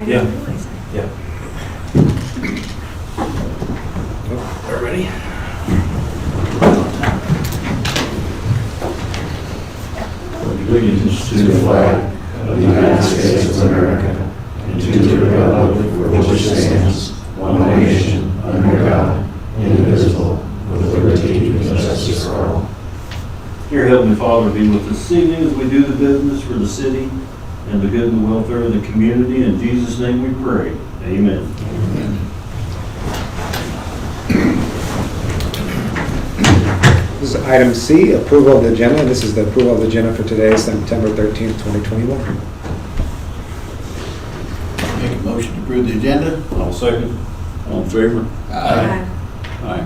Yeah. Yeah. Everybody? Allegiance to the flag of the United States of America and to the republic for which it stands, one nation, under God, indivisible, with liberty and justice for all. Dear Heavenly Father, be with us this evening as we do the business for the city and the good and welfare of the community. In Jesus' name we pray. Amen. This is item C, approval of the agenda. This is the approval of the agenda for today, September 13th, 2021. Make a motion to approve the agenda. All second. All in favor? Aye. Aye.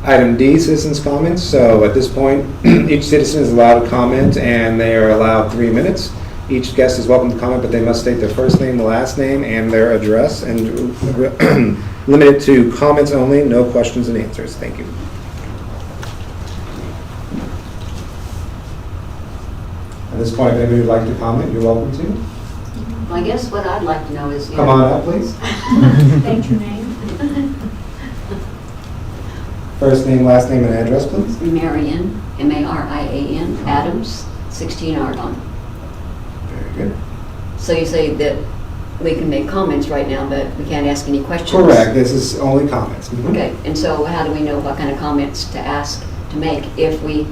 Item D, citizens' comments. So at this point, each citizen is allowed to comment, and they are allowed 3 minutes. Each guest is welcome to comment, but they must state their first name, the last name, and their address, and limit it to comments only, no questions and answers. Thank you. At this point, if anybody would like to comment, you're welcome to. Well, I guess what I'd like to know is... Come on up, please. State your name. First name, last name, and address, please. Marian, M-A-R-I-A-N, Adams, 16 Ardon. Very good. So you say that we can make comments right now, but we can't ask any questions? Correct. This is only comments. Mhm. Okay, and so how do we know what kind of comments to ask, to make, if we,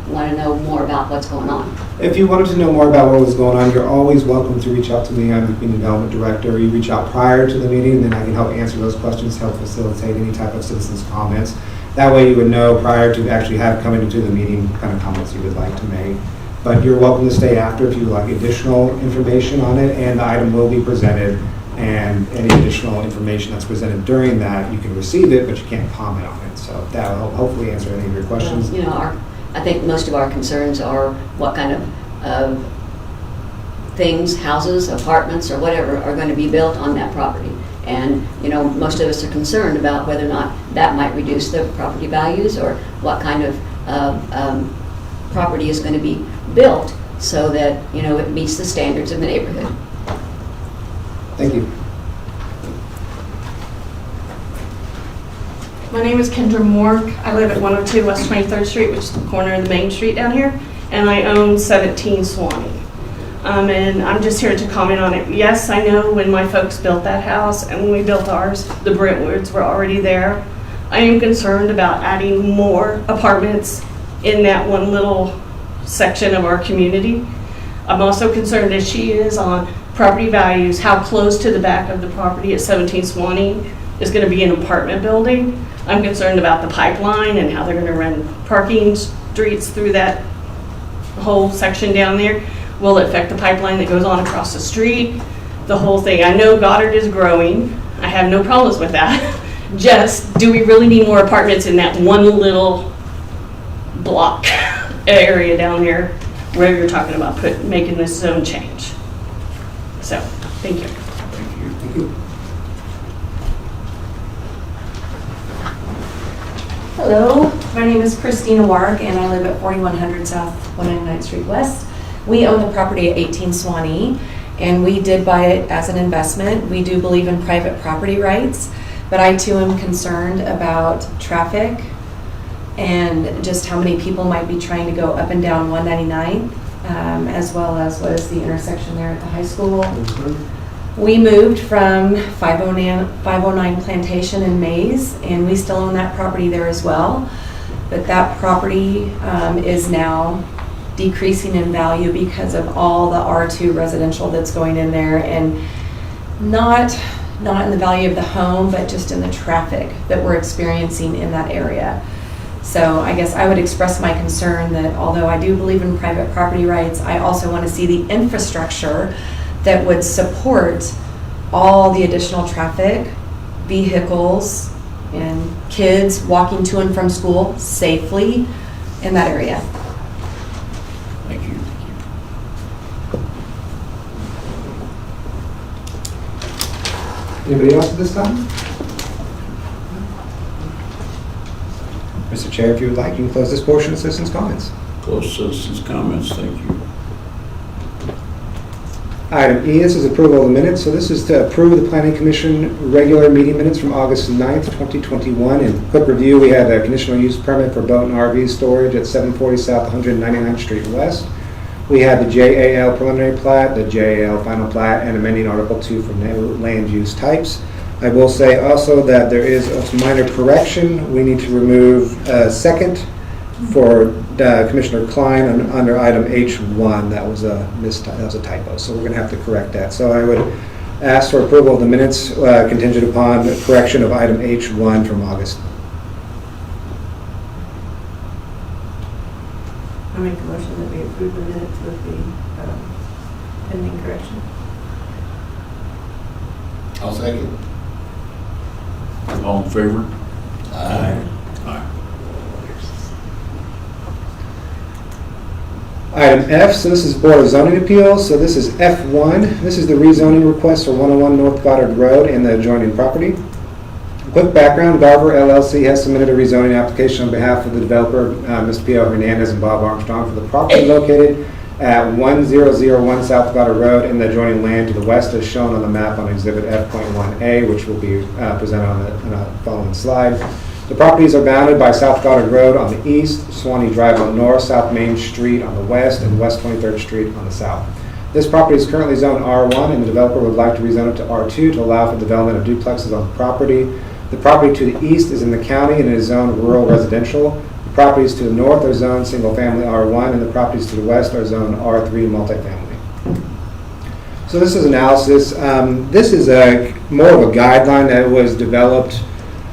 want to know more about what's going on? If you wanted to know more about what was going on, you're always welcome to reach out to me. I'm the Community Development Director. You reach out prior to the meeting, then I can help answer those questions, help facilitate any type of citizens' comments. That way you would know prior to actually coming into the meeting what kind of comments you would like to make. But you're welcome to stay after if you would like additional information on it, and the item will be presented, and any additional information that's presented during that, you can receive it, but you can't comment on it. So that will hopefully answer any of your questions. I think most of our concerns are what kind of things, houses, apartments, or whatever, are going to be built on that property. And, most of us are concerned about whether or not that might reduce the property values, or what kind of property is going to be built so that, it meets the standards of the neighborhood. Thank you. My name is Kendra Moore. I live at 102 West 23rd Street, which is the corner of the main street down here, and I own 17 Swanee. And I'm just here to comment on it. Yes, I know when my folks built that house and when we built ours, the Brentwoods were already there. I am concerned about adding more apartments in that one little section of our community. I'm also concerned, as she is, on property values, how close to the back of the property at 17 Swanee is going to be an apartment building. I'm concerned about the pipeline and how they're going to run parking streets through that whole section down there. Will it affect the pipeline that goes on across the street? The whole thing. I know Goddard is growing. I have no problems with that. Just, do we really need more apartments in that one little block area down there where you're talking about making this zone change? So, thank you. Thank you. Hello, my name is Christina Warwick, and I live at 4100 South 199th Street West. We own the property at 18 Swanee, and we did buy it as an investment. We do believe in private property rights, but I too am concerned about traffic and just how many people might be trying to go up and down 199, as well as what is the intersection there at the high school. We moved from 509 Plantation in Mays, and we still own that property there as well. But that property is now decreasing in value because of all the R2 residential that's going in there, and not in the value of the home, but just in the traffic that we're experiencing in that area. So I guess I would express my concern that although I do believe in private property rights, I also want to see the infrastructure that would support all the additional traffic, vehicles, and kids walking to and from school safely in that area. Thank you. Anybody else at this time? Mr. Chair, if you would like, you can close this portion of citizens' comments. Close citizens' comments, thank you. Item E, this is approval of the minutes. So this is to approve the Planning Commission regular meeting minutes from August 9th, 2021. In quick review, we had a conditional use permit for boat and RV storage at 740 South 199th Street West. We had the JAL preliminary plat, the JAL final plat, and amending Article 2 for land use types. I will say also that there is a minor correction. We need to remove second for Commissioner Klein under item H1. That was a typo, so we're going to have to correct that. So I would ask for approval of the minutes contingent upon the correction of item H1 from August. I make a motion that we approve the minutes with the pending correction. I'll second. All in favor? Aye. Aye. Item F, so this is Board of Zoning Appeals. So this is F1. This is the rezoning request for 101 North Goddard Road and the adjoining property. Quick background, Garver LLC has submitted a rezoning application on behalf of the developer, Ms. Pio Hernandez and Bob Armstrong, for the property located at 1001 South Goddard Road and the adjoining land to the west as shown on the map on Exhibit F.1A, which will be presented on the following slide. The properties are bounded by South Goddard Road on the east, Swanee Drive on the north, South Main Street on the west, and West 23rd Street on the south. This property is currently zoned R1, and the developer would like to rezone it to R2 to allow for development of duplexes on the property. The property to the east is in the county and is zoned rural residential. The properties to the north are zoned single-family R1, and the properties to the west are zoned R3 multifamily. So this is analysis. This is more of a guideline that was developed,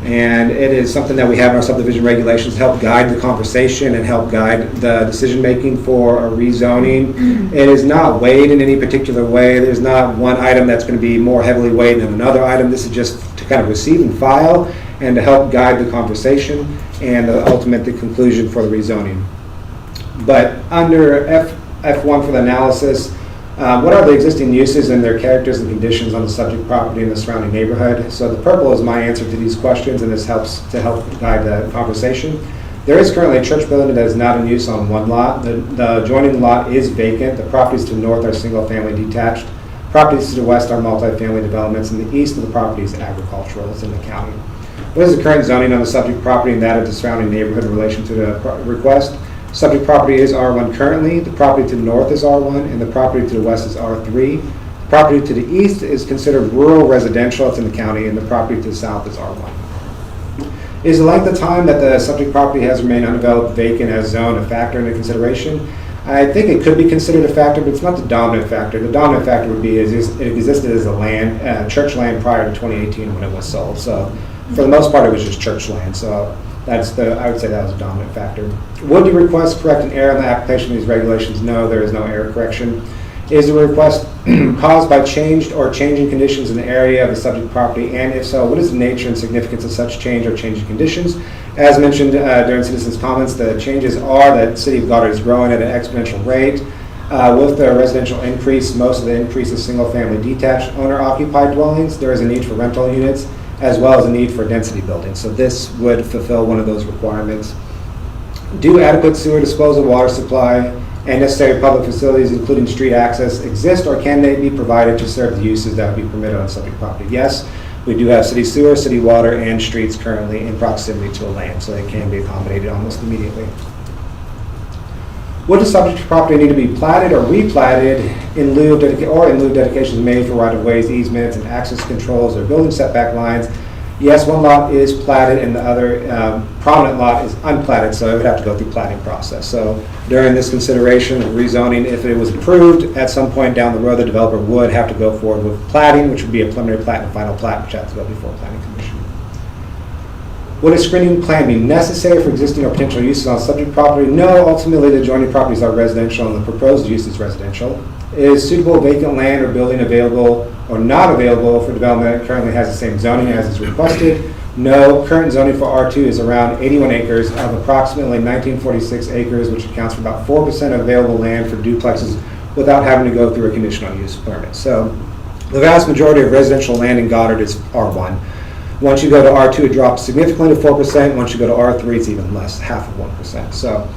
and it is something that we have in our subdivision regulations to help guide the conversation and help guide the decision-making for a rezoning. It is not weighed in any particular way. There's not one item that's going to be more heavily weighed than another item. This is just to kind of receive and file and to help guide the conversation and the ultimate conclusion for the rezoning. But under F1 for the analysis, what are the existing uses and their characters and conditions on the subject property and the surrounding neighborhood? So the purple is my answer to these questions, and this helps to help guide the conversation. There is currently a church building that is not in use on one lot. The adjoining lot is vacant. The properties to the north are single-family detached. Properties to the west are multifamily developments, and the east of the property is agricultural. It's in the county. What is the current zoning on the subject property and that of the surrounding neighborhood in relation to the request? Subject property is R1 currently, the property to the north is R1, and the property to the west is R3. The property to the east is considered rural residential, it's in the county, and the property to the south is R1. Is the length of time that the subject property has remained undeveloped, vacant, as zoned a factor into consideration? I think it could be considered a factor, but it's not the dominant factor. The dominant factor would be it existed as a church land prior to 2018 when it was sold. So for the most part, it was just church land. So I would say that was a dominant factor. Would the request correct an error in the application of these regulations? No, there is no error correction. Is the request caused by changed or changing conditions in the area of the subject property? And if so, what is the nature and significance of such change or changing conditions? As mentioned during citizens' comments, the changes are that the City of Goddard is growing at an exponential rate. With the residential increase, most of the increase is single-family detached owner-occupied dwellings. There is a need for rental units, as well as a need for density buildings. So this would fulfill one of those requirements. Do adequate sewer disposal, water supply, and necessary public facilities, including street access, exist, or can they be provided to serve the uses that would be permitted on subject property? Yes, we do have city sewer, city water, and streets currently in proximity to a land, so they can be accommodated almost immediately. Would the subject property need to be platted or replatted in lieu of dedications made for right-of-ways, easements, and access controls or building setback lines? Yes, one lot is platted and the other prominent lot is unplatted, so it would have to go through platting process. So during this consideration of rezoning, if it was approved, at some point down the road, the developer would have to go forward with platting, which would be a preliminary plat and final plat, which has to go before Planning Commission. Would a screening plan be necessary for existing or potential uses on subject property? No, ultimately the adjoining properties are residential and the proposed use is residential. Is suitable vacant land or building available or not available for development currently has the same zoning as is requested? No, current zoning for R2 is around 81 acres of approximately 1946 acres, which accounts for about 4% of available land for duplexes without having to go through a conditional use permit. So the vast majority of residential land in Goddard is R1. Once you go to R2, it drops significantly to 4%. Once you go to R3, it's even less, half of 1%. So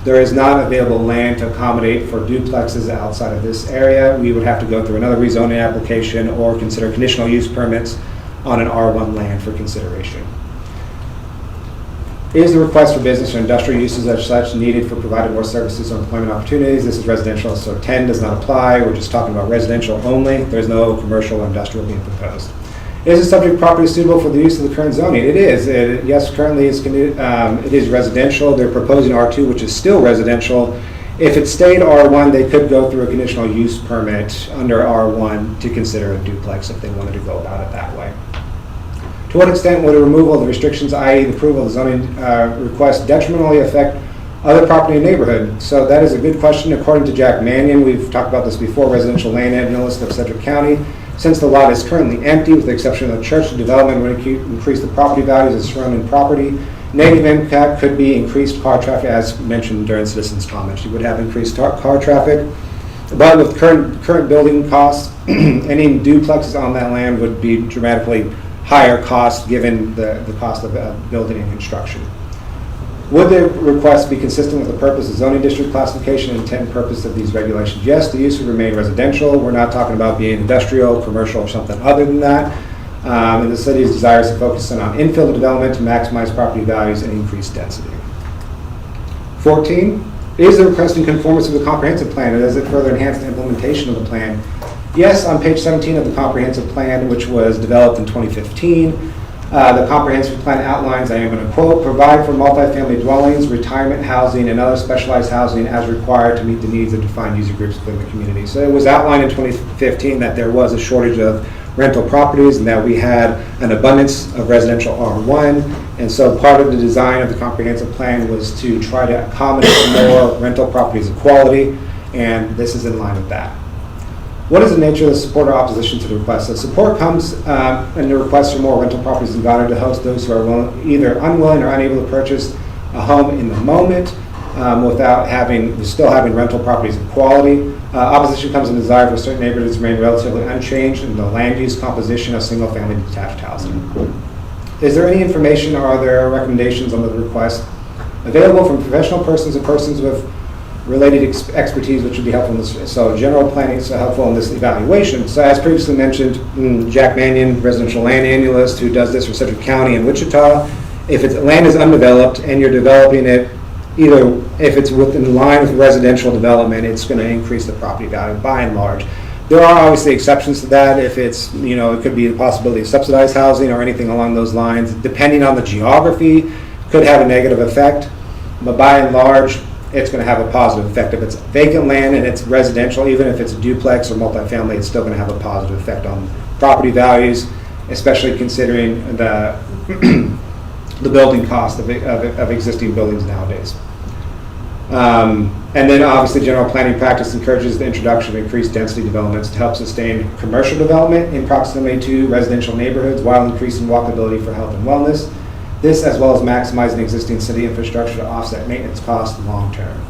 There is not available land to accommodate for duplexes outside of this area. We would have to go through another rezoning application or consider conditional use permits on an R1 land for consideration. Is the request for business or industrial uses as such needed for providing more services or employment opportunities? This is residential, so 10 does not apply. We're just talking about residential only. There's no commercial or industrial being proposed. Is the subject property suitable for the use of the current zoning? It is. Yes, currently it is residential. They're proposing R2, which is still residential. If it stayed R1, they could go through a conditional use permit under R1 to consider a duplex if they wanted to go about it that way. To what extent would a removal of the restrictions, i.e. the approval of the zoning request, detrimentally affect other property in the neighborhood? So that is a good question. According to Jack Mannion, we've talked about this before, residential land analyst of Sedgwick County, since the lot is currently empty with the exception of the church, the development would increase the property values of surrounding property. Negative impact could be increased car traffic, as mentioned during citizens' comments. You would have increased car traffic. But with current building costs, any duplexes on that land would be dramatically higher cost given the cost of building and construction. Would the request be consistent with the purpose of zoning district classification and intent and purpose of these regulations? Yes, the use would remain residential. We're not talking about being industrial, commercial, or something other than that. And the city's desires to focus on infill development to maximize property values and increase density. 14, is the request in conformance with the comprehensive plan, and does it further enhance the implementation of the plan? Yes, on page 17 of the comprehensive plan, which was developed in 2015, the comprehensive plan outlines, I am going to quote, provide for multifamily dwellings, retirement housing, and other specialized housing as required to meet the needs of defined user groups within the community. So it was outlined in 2015 that there was a shortage of rental properties and that we had an abundance of residential R1. And so part of the design of the comprehensive plan was to try to accommodate more rental properties of quality, and this is in line with that. What is the nature of the support or opposition to the request? So support comes in the request for more rental properties in Goddard to host those who are either unwilling or unable to purchase a home in the moment without still having rental properties of quality. Opposition comes in the desire for certain neighborhoods to remain relatively unchanged in the land use composition of single-family detached housing. Is there any information or are there recommendations on the request available from professional persons and persons with related expertise, which would be helpful in this? So general planning is helpful in this evaluation. So as previously mentioned, Jack Mannion, residential land analyst who does this for Sedgwick County and Wichita, if land is undeveloped and you're developing it, either if it's within line with residential development, it's going to increase the property value by and large. There are obviously exceptions to that. If it's, it could be the possibility of subsidized housing or anything along those lines, depending on the geography, could have a negative effect. But by and large, it's going to have a positive effect. If it's vacant land and it's residential, even if it's a duplex or multifamily, it's still going to have a positive effect on property values, especially considering the the building cost of existing buildings nowadays. And then obviously general planning practice encourages the introduction of increased density developments to help sustain commercial development in proximity to residential neighborhoods while increasing walkability for health and wellness. This, as well as maximizing existing city infrastructure to offset maintenance costs long term.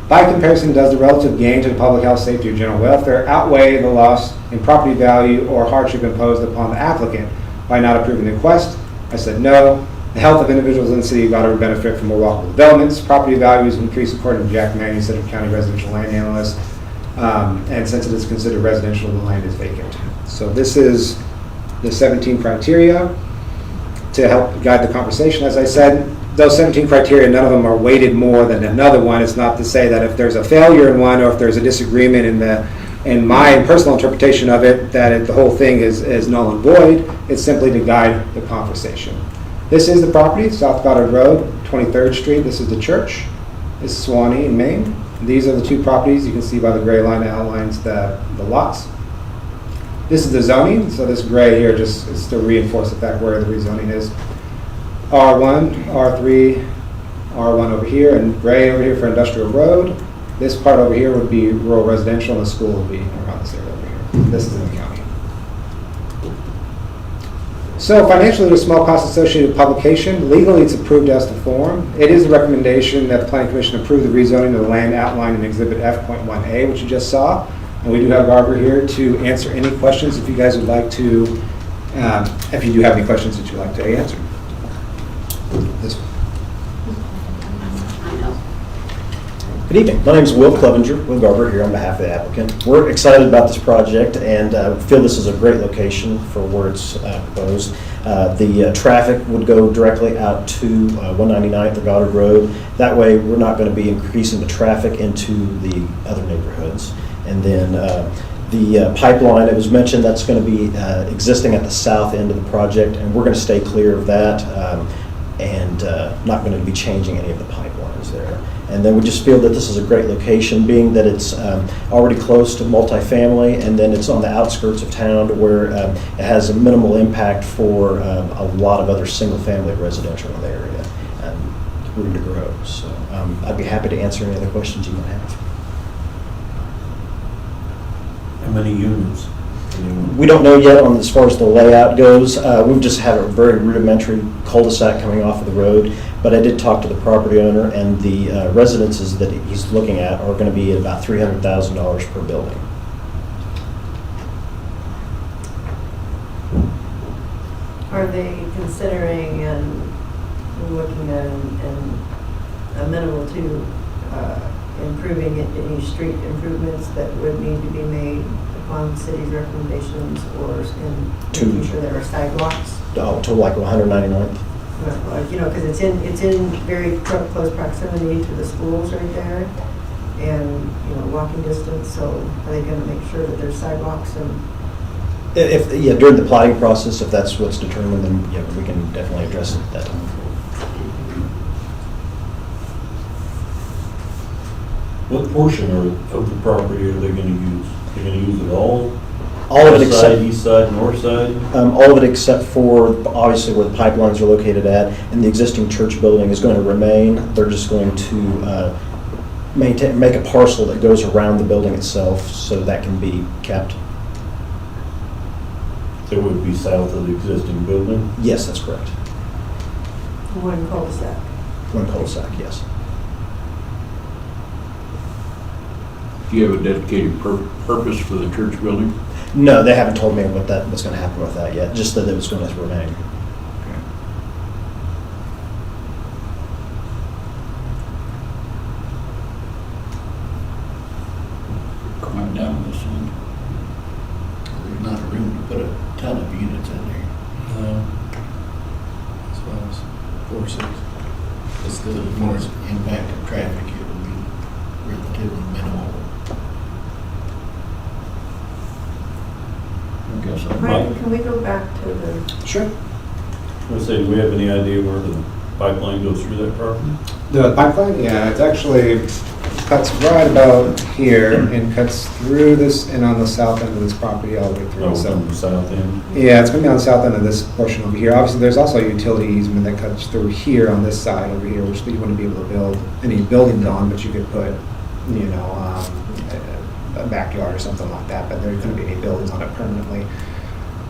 By comparison, does the relative gain to the public health, safety, or general welfare outweigh the loss in property value or hardship imposed upon the applicant by not approving the request? I said no. The health of individuals in the city of Goddard would benefit from more walkable developments. Property values increase according to Jack Mannion, Sedgwick County residential land analyst. And since it is considered residential, the land is vacant. So this is the 17 criteria to help guide the conversation. As I said, those 17 criteria, none of them are weighted more than another one. It's not to say that if there's a failure in one or if there's a disagreement in my personal interpretation of it, that the whole thing is null and void. It's simply to guide the conversation. This is the property, South Goddard Road, 23rd Street. This is the church. This is Suwanee in Maine. These are the two properties. You can see by the gray line that outlines the lots. This is the zoning, so this gray here just is to reinforce the fact where the rezoning is. R1, R3, R1 over here, and gray over here for industrial road. This part over here would be rural residential, and the school would be around this area over here. This is in the county. So financially, there's small cost associated with publication. Legally, it's approved as to form. It is a recommendation that the Planning Commission approve the rezoning of the land outlined in Exhibit F.1A, which you just saw. And we do have Barbara here to answer any questions if you guys would like to, if you do have any questions that you'd like to answer. This one. I know. Good evening. My name is Will Clevenger with Garber here on behalf of the applicant. We're excited about this project and feel this is a great location for where it's proposed. The traffic would go directly out to 199th or Goddard Road. That way, we're not going to be increasing the traffic into the other neighborhoods. And then the pipeline, it was mentioned, that's going to be existing at the south end of the project, and we're going to stay clear of that and not going to be changing any of the pipelines there. And then we just feel that this is a great location, being that it's already close to multifamily, and then it's on the outskirts of town to where it has a minimal impact for a lot of other single-family residential in the area and room to grow. So I'd be happy to answer any other questions you might have. How many units? We don't know yet on as far as the layout goes. We've just had a very rudimentary cul-de-sac coming off of the road, but I did talk to the property owner, and the residences that he's looking at are going to be at about $300,000 per building. Are they considering and looking at and amenable to improving any street improvements that would need to be made upon city's recommendations, or in making sure there are sidewalks? To like 199th? Well, you know, because it's in very close proximity to the schools right there, and, you know, walking distance, so are they going to make sure that there's sidewalks and? Yeah, during the plotting process, if that's what's determined, then yeah, we can definitely address it at that time. What portion of the property are they going to use? They're going to use it all? All of it West side, except east side, north side? all of it except for obviously where the pipelines are located at, and the existing church building is going to remain. They're just going to make a parcel that goes around the building itself, so that can be kept. So it would be south of the existing building? Yes, that's correct. One cul-de-sac. One cul-de-sac, yes. Do you have a dedicated purpose for the church building? No, they haven't told me what's going to happen with that yet, just that it was going to remain. Quiet down this end. There's not a room to put a ton of units in there. No. As well as 4 or 6. It's the more impact of traffic, it will be relatively minimal. I guess I Mike, might. can we go back to the, Sure. I was saying, do we have any idea where the pipeline goes through that property? The pipeline, yeah, it's actually cuts right about here and cuts through this and on the south end of this property all the way through. Oh, So, from the south end? yeah, it's going to be on the south end of this portion over here. Obviously, there's also a utility easement that cuts through here on this side over here, which you wouldn't be able to build any buildings on, but you could put, you know, a backyard or something like that, but there couldn't be any buildings on it permanently.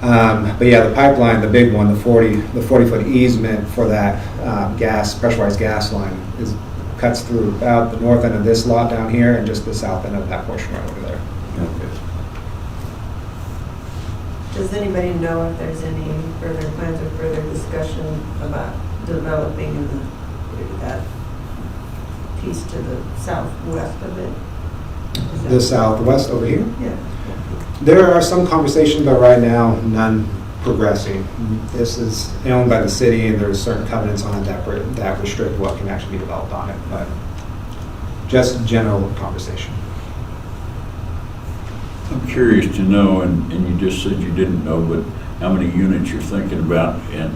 But yeah, the pipeline, the big one, the 40-foot easement for that pressurized gas line cuts through about the north end of this lot down here and just the south end of that portion right over there. Okay. does anybody know if there's any further plans or further discussion about developing that piece to the southwest of it? Is that- The southwest over here. Yeah. There are some conversations, but right now, none progressing. This is owned by the city, and there's certain covenants on it that restrict what can actually be developed on it, but just general conversation. I'm curious to know, and you just said you didn't know, but how many units you're thinking about, and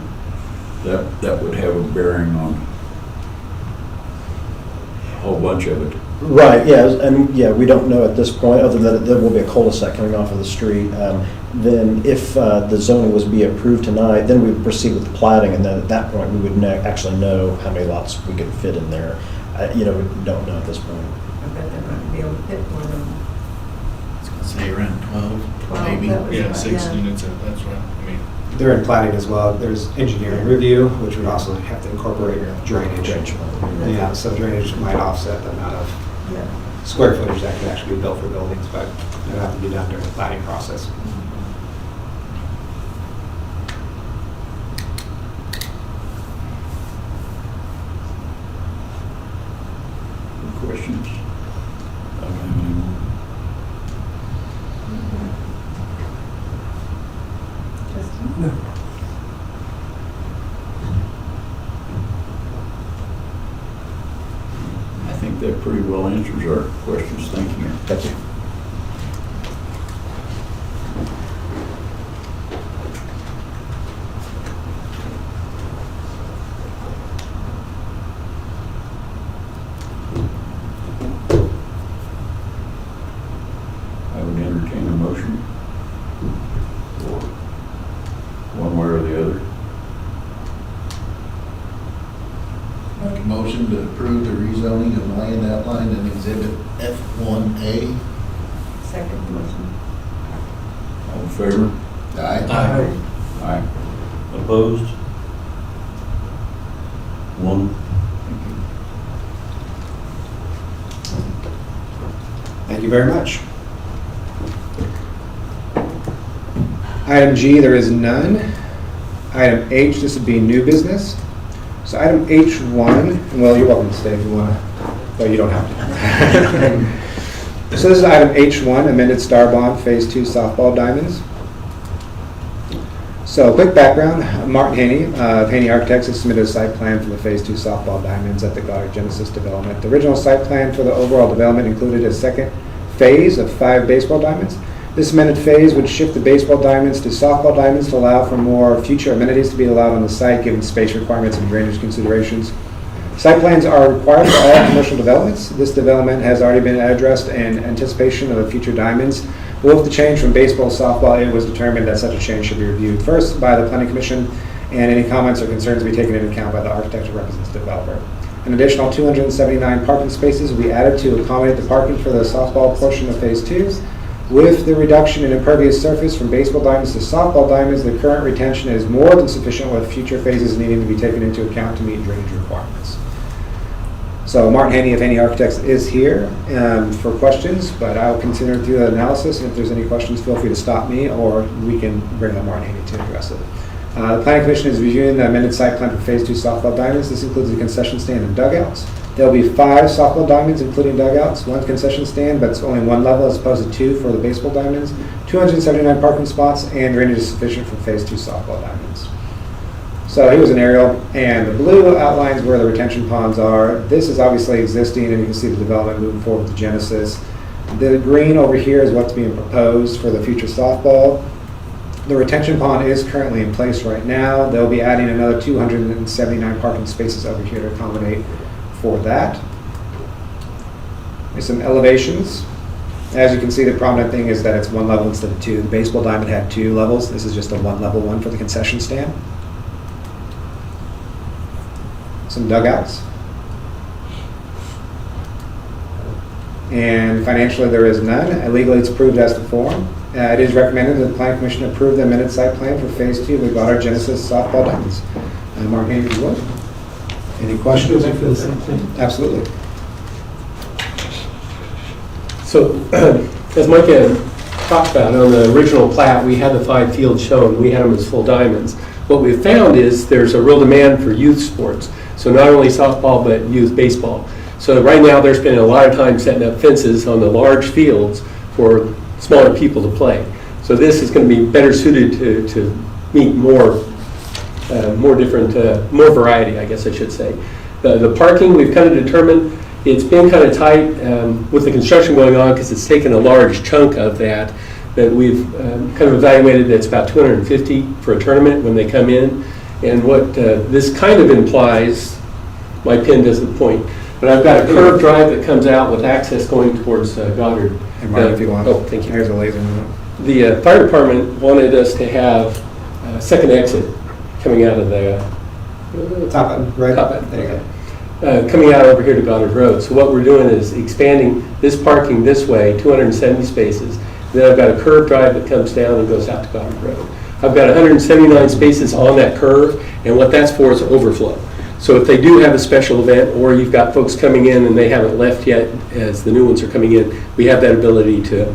that would have a bearing on a whole bunch of it. Right, yeah, and yeah, we don't know at this point, other than there will be a cul-de-sac coming off of the street. Then if the zoning was to be approved tonight, then we would proceed with the plating, and then at that point, we would actually know how many lots we could fit in there. We don't know at this point. I bet they're not going to be able to fit more than I was going to say around 12, 12. maybe. That was Yeah, right, 6 yeah. units, that's right. I mean, They're in plating as well. There's engineering review, which would also have to incorporate drainage. Yeah, so drainage might offset the amount of Yeah. square footage that could actually be built for buildings, but it'll have to be done during the planning process. Questions? pretty well answers our questions. Thank you. Thank you. I would entertain a motion. One way or the other. Make a motion to approve the rezoning of land outlined in Exhibit F1A. Second motion. All in favor? Aye. Aye. Opposed? One. Thank you very much. Item G, there is none. Item H, this would be new business. So item H1, well, you're welcome to stay if you want to, but you don't have to. So this is item H1, amended Star Bond Phase 2 softball diamonds. So quick background, Martin Haney of Haney Architects has submitted a site plan for the Phase 2 softball diamonds at the Goddard Genesis development. The original site plan for the overall development included a second phase of 5 baseball diamonds. This amended phase would shift the baseball diamonds to softball diamonds to allow for more future amenities to be allowed on the site given space requirements and drainage considerations. Site plans are required for all commercial developments. This development has already been addressed in anticipation of the future diamonds. With the change from baseball to softball, it was determined that such a change should be reviewed first by the Planning Commission, and any comments or concerns be taken into account by the architect who represents the developer. An additional 279 parking spaces will be added to accommodate the parking for the softball portion of Phase 2. With the reduction in impervious surface from baseball diamonds to softball diamonds, the current retention is more than sufficient, with future phases needing to be taken into account to meet drainage requirements. So Martin Haney of Haney Architects is here for questions, but I'll continue through the analysis, and if there's any questions, feel free to stop me, or we can bring up Martin Haney to address it. The Planning Commission is reviewing the amended site plan for Phase 2 softball diamonds. This includes a concession stand and dugouts. There'll be 5 softball diamonds, including dugouts, 1 concession stand, but it's only 1 level as opposed to 2 for the baseball diamonds, 279 parking spots, and drainage is sufficient for Phase 2 softball diamonds. So here's an aerial, and the blue outlines where the retention ponds are. This is obviously existing, and you can see the development moving forward with the Genesis. The green over here is what's being proposed for the future softball. The retention pond is currently in place right now. They'll be adding another 279 parking spaces over here to accommodate for that. There's some elevations. As you can see, the prominent thing is that it's 1 level instead of 2. The baseball diamond had 2 levels. This is just a 1 level one for the concession stand. Some dugouts. And financially, there is none. Legally, it's approved as to form. It is recommended that the Planning Commission approve the amended site plan for Phase 2 of the Goddard Genesis softball diamonds. Mark Haney, if you would. Any questions? I feel the same thing. Absolutely. So, as Mike had talked about, on the original plat, we had the 5 fields shown. We had them as full diamonds. What we've found is there's a real demand for youth sports. So not only softball, but youth baseball. So right now, they're spending a lot of time setting up fences on the large fields for smaller people to play. So this is going to be better suited to meet more variety, I guess I should say. The parking, we've kind of determined, it's been kind of tight with the construction going on because it's taken a large chunk of that we've kind of evaluated that's about 250 for a tournament when they come in. And what this kind of implies, my pen doesn't point, but I've got a curved drive that comes out with access going towards Goddard. And Mark, if you want. Oh, thank you. Here's a laser. The fire department wanted us to have a second exit coming out of the Top button, right? Top button. There you go. coming out over here to Goddard Road. So what we're doing is expanding this parking this way, 270 spaces. Then I've got a curved drive that comes down and goes out to Goddard Road. I've got 179 spaces on that curve, and what that's for is overflow. So if they do have a special event, or you've got folks coming in and they haven't left yet as the new ones are coming in, we have that ability to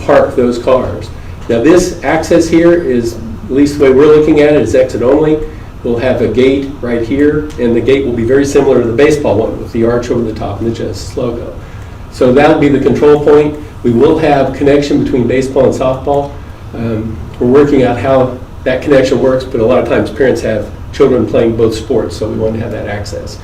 park those cars. Now this access here is, at least the way we're looking at it, is exit only. We'll have a gate right here, and the gate will be very similar to the baseball one with the arch over the top and the Genesis logo. So that'll be the control point. We will have connection between baseball and softball. We're working out how that connection works, but a lot of times parents have children playing both sports, so we want to have that access.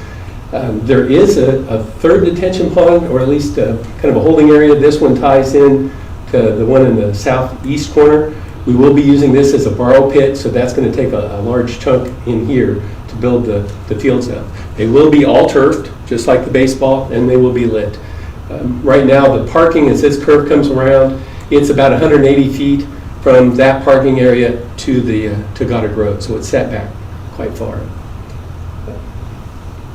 There is a third detention pond, or at least kind of a holding area. This one ties in to the one in the southeast corner. We will be using this as a borrow pit, so that's going to take a large chunk in here to build the fields up. They will be all turfed, just like the baseball, and they will be lit. Right now, the parking, as this curve comes around, it's about 180 feet from that parking area to Goddard Road, so it's set back quite far.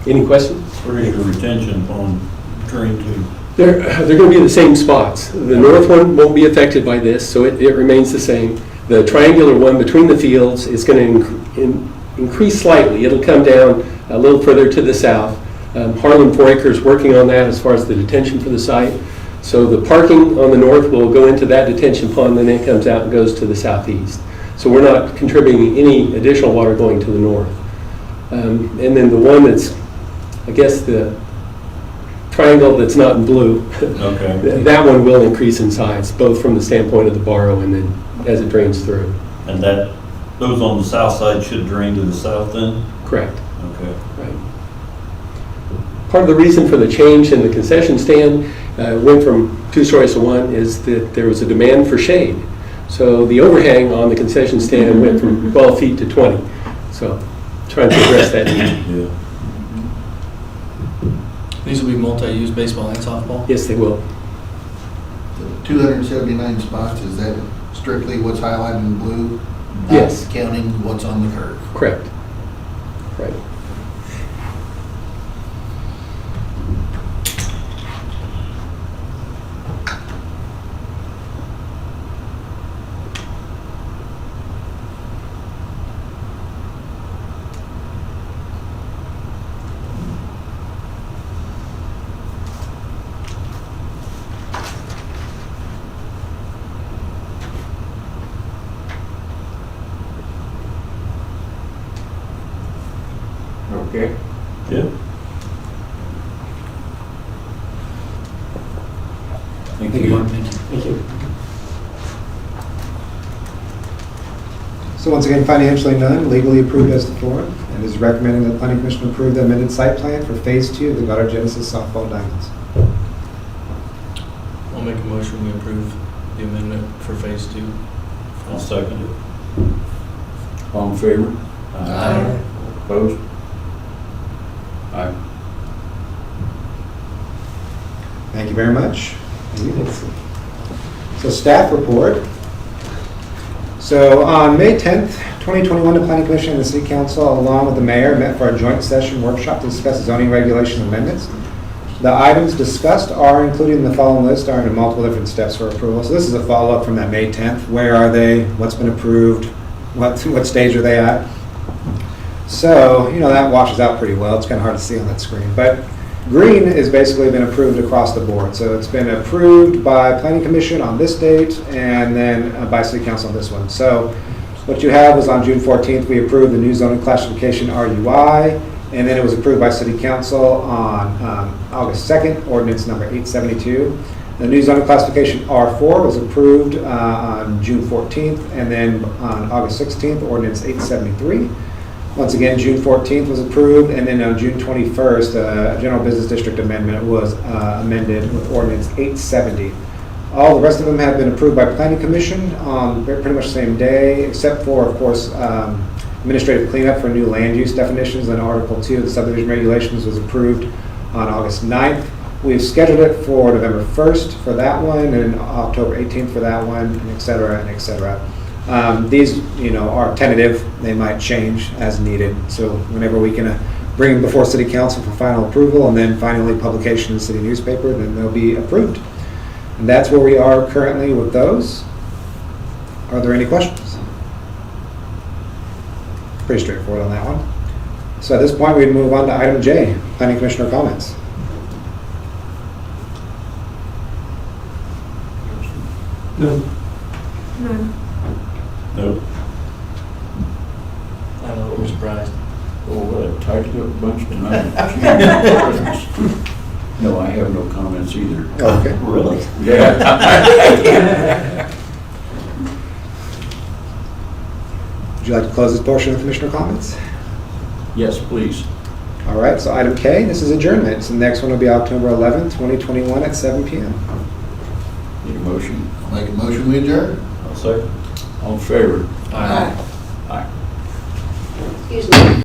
Any questions? Where is the retention pond drain to? They're going to be in the same spots. The north one won't be affected by this, so it remains the same. The triangular one between the fields is going to increase slightly. It'll come down a little further to the south. Harlan 4 Acres working on that as far as the detention for the site. So the parking on the north will go into that detention pond, and then it comes out and goes to the southeast. So we're not contributing any additional water going to the north. And then the one that's, I guess, the triangle that's not in blue, Okay. that one will increase in size, both from the standpoint of the borrow and then as it drains through. And those on the south side should drain to the south then? Correct. Okay. Right. Part of the reason for the change in the concession stand went from 2 stories to 1 is that there was a demand for shade. So the overhang on the concession stand went from 12 feet to 20. So trying to address that need. Yeah. These will be multi-use baseball and softball? Yes, they will. The 279 spots, is that strictly what's highlighted in blue? Not Yes. counting what's on the curve? Correct. Right. Okay. Yeah. Thank you. Mark. Thank you. Thank you. So once again, financially none, legally approved as to form, and is recommending that the planning commission approve the amended site plan for phase 2 of the Goddard Genesis softball diamonds. I'll make a motion, we approve the amendment for phase 2. I'll second it. All in favor? Aye. Opposed? Aye. Thank you very much. So staff report. So on May 10th, 2021, the Planning Commission and the City Council, along with the mayor, met for a joint session workshop to discuss zoning regulation amendments. The items discussed are included in the following list, are in multiple different steps for approval. So this is a follow-up from that May 10th. Where are they? What's been approved? What stage are they at? So, that washes out pretty well. It's kind of hard to see on that screen. But green has basically been approved across the board. So it's been approved by Planning Commission on this date and then by City Council on this one. So what you have was on June 14th, we approved the new zoning classification RUI, and then it was approved by City Council on August 2nd, ordinance number 872. The new zoning classification R4 was approved on June 14th, and then on August 16th, ordinance 873. Once again, June 14th was approved, and then on June 21st, a general business district amendment was amended with ordinance 870. All the rest of them have been approved by Planning Commission on pretty much the same day, except for, of course, administrative cleanup for new land use definitions, and Article 2 of the subdivision regulations was approved on August 9th. We've scheduled it for November 1st for that one, and October 18th for that one, and et cetera, and et cetera. These, are tentative. They might change as needed. So whenever we can bring them before City Council for final approval and then finally publication in the city newspaper, then they'll be approved. And that's where we are currently with those. Are there any questions? Pretty straightforward on that one. So at this point, we'd move on to item J, Planning Commissioner comments. No. None. Nope. I'm a little surprised. Oh, what a tidy up bunch tonight. No, I have no comments either. Okay. Really? Yeah. Would you like to close this portion of Commissioner comments? Yes, please. All right, so item K, this is adjournment. So the next one will be October 11th, 2021 at 7 p.m. Need a motion? I'll make a motion, we adjourn. I'll second. All in favor? Aye. Aye. Excuse me.